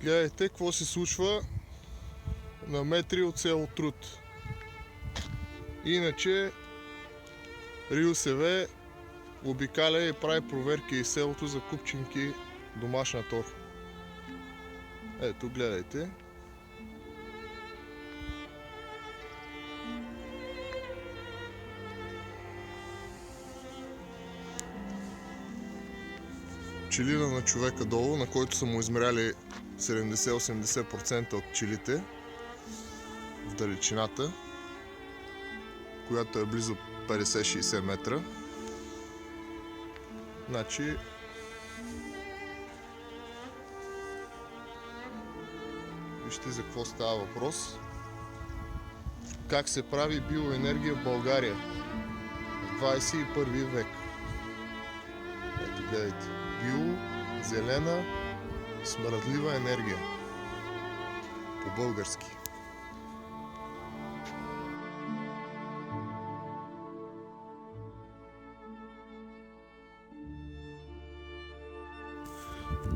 Гледайте какво се случва на метри от село Труд. Иначе РИОСВ обикаля и прави проверки из селото за купчинки домашна тор. Ето, гледайте. Пчелина на човека долу, на който са му измеряли 70-80% от пчелите в далечината, която е близо 50-60 метра. Значи вижте за какво става въпрос. Как се прави биоенергия в България в 21 век. Ето гледайте. Био, зелена, смръдлива енергия. По-български.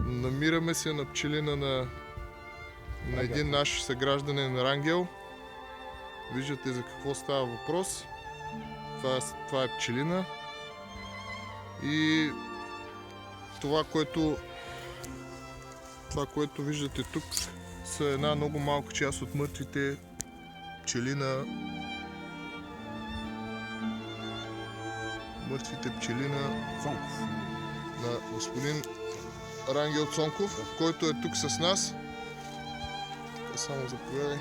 Намираме се на пчелина на един наш съгражданин Рангел. Виждате за какво става въпрос. Това е пчелина. И това, което виждате тук, са една много малка част от мъртвите пчели на Цонков. На господин Рангел Цонков, който е тук с нас. Само заповядай.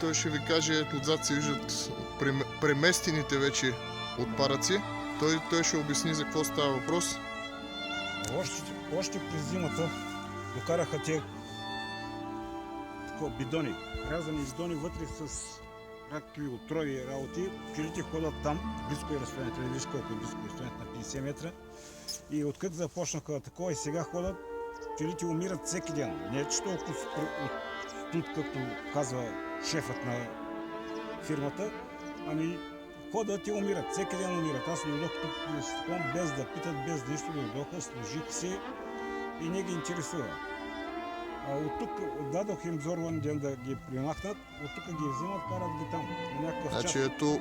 Той ще ви каже, ето отзад се виждат преместените вече отпадъци. Той ще обясни за какво става въпрос. Още през зимата докараха те бидони, рязани бидони вътре с някакви отрови работи. Пчелите ходят там, близко е разстоянието, не виж колко е близко е разстоянието на 50 метра. И откъде започнаха такова и сега ходят, пчелите умират всеки ден. Не е че толкова тут, както казва шефът на фирмата, ами ходят и умират, всеки ден умират. Аз дойдох тук без да питат, без нищо, дойдоха, служих си и не ги интересува. От тук дадох им зорван ден да ги примахнат, от тук ги взимат, карат ги там. На някакъв час. Значи ето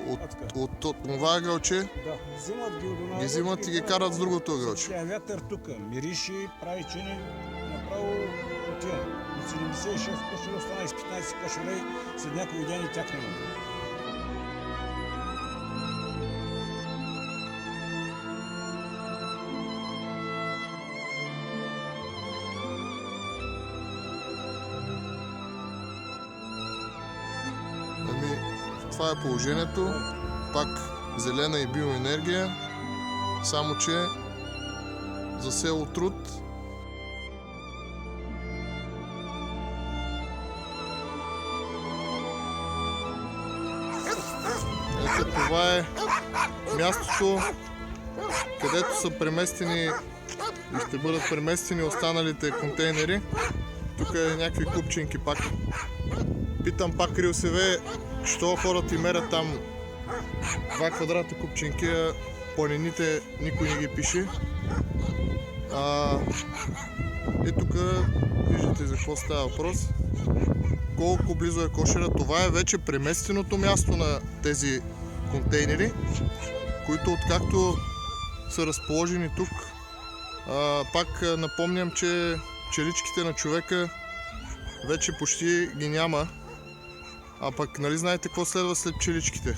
от това ъгълче Да, взимат ги от една ги взимат и ги карат с другото ъгълче. Тя вятър тук, мириши, прави чини, направо отива. От 76 кошера остана из 15 кошера и след някои ден и тях няма. Това е положението. Пак зелена и биоенергия, само че за село Труд ето това е мястото, където са преместени и ще бъдат преместени останалите контейнери. Тук е някакви купчинки пак. Питам пак РИОСВ, що хората и мерят там 2 квадрата купчинки, а планините никой не ги пише. И тук виждате за какво става въпрос. Колко близо е кошера. Това е вече преместеното място на тези контейнери, които откакто са разположени тук, пак напомням, че пчеличките на човека вече почти ги няма. А пък нали знаете какво следва след пчеличките?